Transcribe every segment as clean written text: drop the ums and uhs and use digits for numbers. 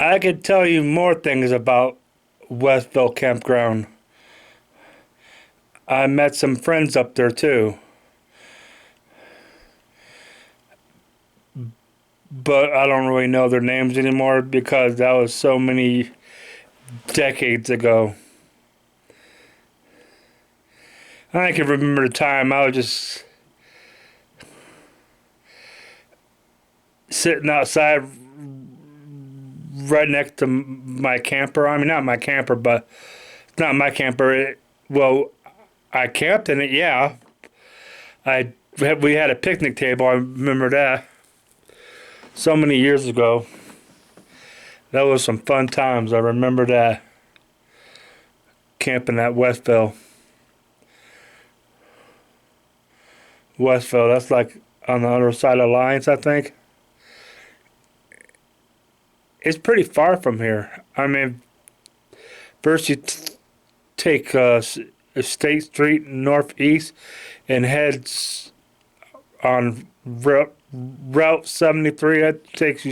I could tell you more things about Westville Campground. I met some friends up there too, but I don't really know their names anymore because that was so many decades ago. I can remember the time I was just sitting outside right next to my camper. I mean, not my camper, but it's not my camper. Well, I camped in it, yeah. We had a picnic table. I remember that so many years ago. That was some fun times. I remember that camping at Westville. Westville, that's like on the other side of the lines, I think. It's pretty far from here. I mean, first you take State Street northeast and heads on Route 73. That takes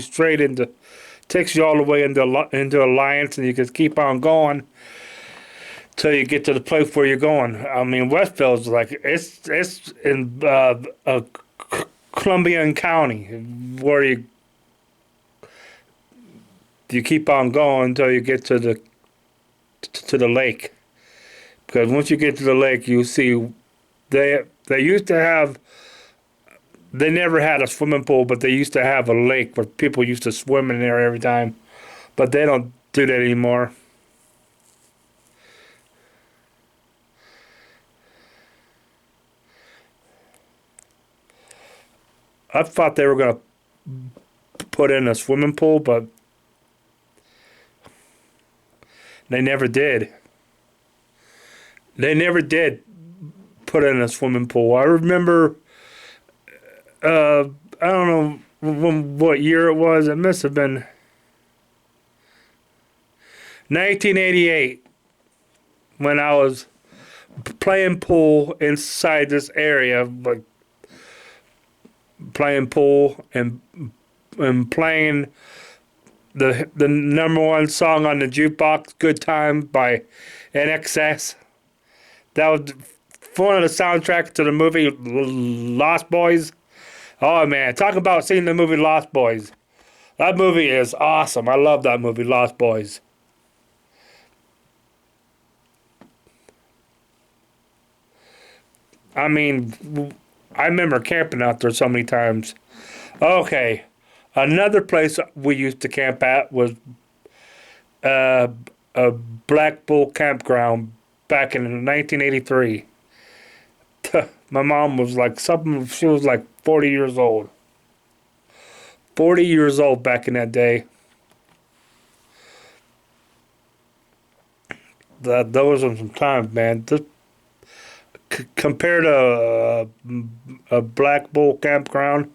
you all the way into Alliance, and you can keep on going till you get to the place where you're going. I mean, Westville's like it's in Columbian County, where you keep on going until you get to the lake. Because once you get to the lake, you see they used to have. They never had a swimming pool, but they used to have a lake where people used to swim in there every time. But they don't do that anymore. I thought they were gonna put in a swimming pool, but they never did. They never did put in a swimming pool. I remember, uh, I don't know what year it was. It must have been 1988 when I was playing pool inside this area, like playing pool and playing the number one song on the jukebox, "Good Time" by NXS. That was one of the soundtracks to the movie Lost Boys. Oh man, talk about seeing the movie Lost Boys. That movie is awesome. I love that movie Lost Boys. I mean, I remember camping out there so many times. Okay, another place we used to camp at was uh, a Black Bull campground back in 1983. My mom was like something. She was like 40 years old. 40 years old back in that day. Those were some times, man. Compared to a Black Bull campground,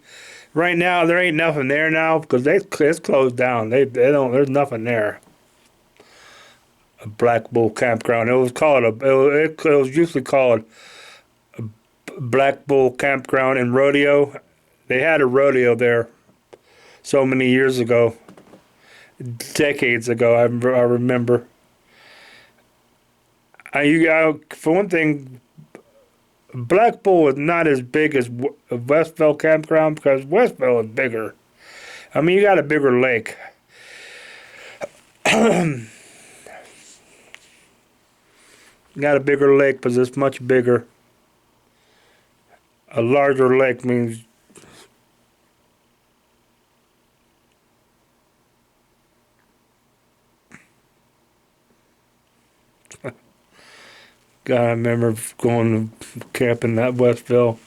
right now there ain't nothing there now because it's closed down. They don't. There's nothing there. A Black Bull campground. It was called it was usually called Black Bull Campground and Rodeo. They had a rodeo there so many years ago, decades ago. I remember. For one thing, Black Bull is not as big as Westville Campground because Westville is bigger. I mean, you got a bigger lake. You got a bigger lake because it's much bigger. A larger lake means God, I remember going camping at Westville.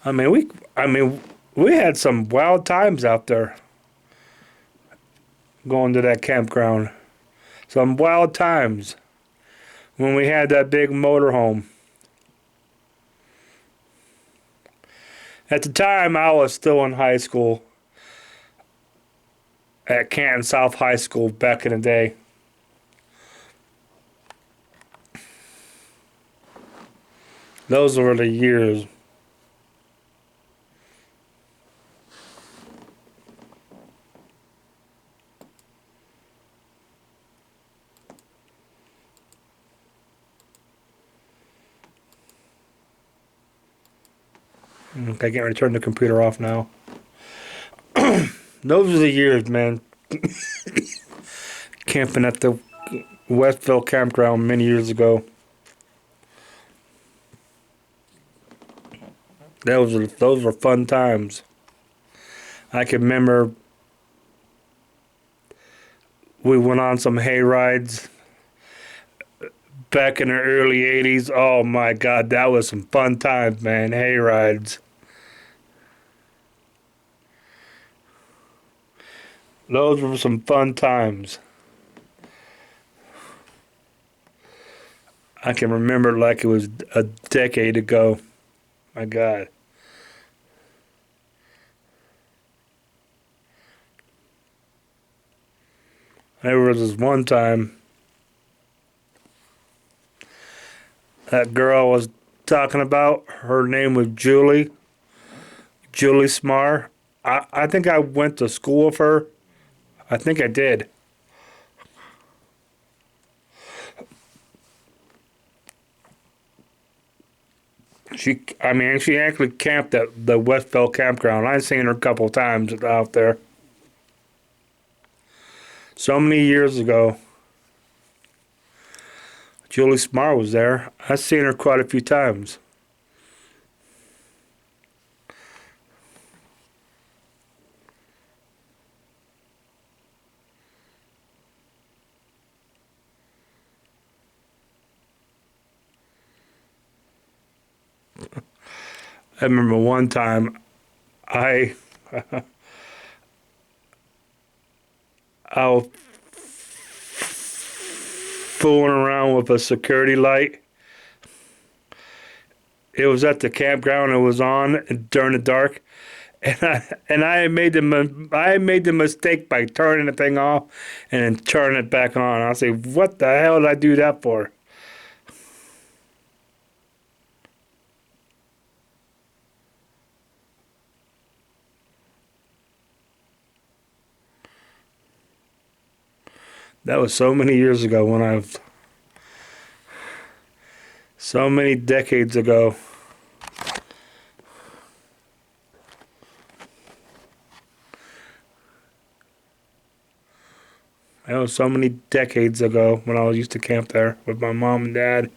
I mean, we had some wild times out there going to that campground. Some wild times when we had that big motorhome. At the time, I was still in high school at Canton South High School back in the day. Those were the years. Okay, I can't turn the computer off now. Those are the years, man. Camping at the Westville campground many years ago. Those were fun times. I can remember we went on some hay rides back in the early 80s. Oh my God, that was some fun times, man. Hay rides. Those were some fun times. I can remember it like it was a decade ago. My God. There was this one time that girl I was talking about. Her name was Julie Smar. I think I went to school with her. I think I did. She actually camped at the Westville campground. I've seen her a couple times out there. So many years ago, Julie Smar was there. I've seen her quite a few times. I remember one time I I was fooling around with a security light. It was at the campground. It was on during the dark, and I made the mistake by turning the thing off and then turning it back on. I say, what the hell did I do that for? That was so many years ago so many decades ago. That was so many decades ago when I used to camp there with my mom and dad.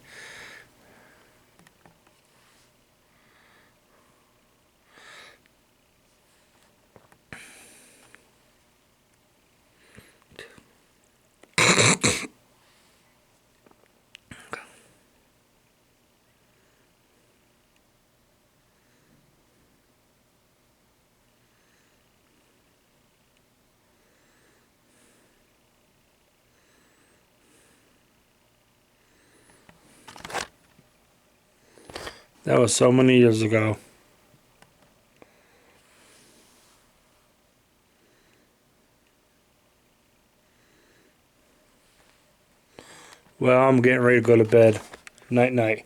That was so many years ago. Well, I'm getting ready to go to bed. Night night.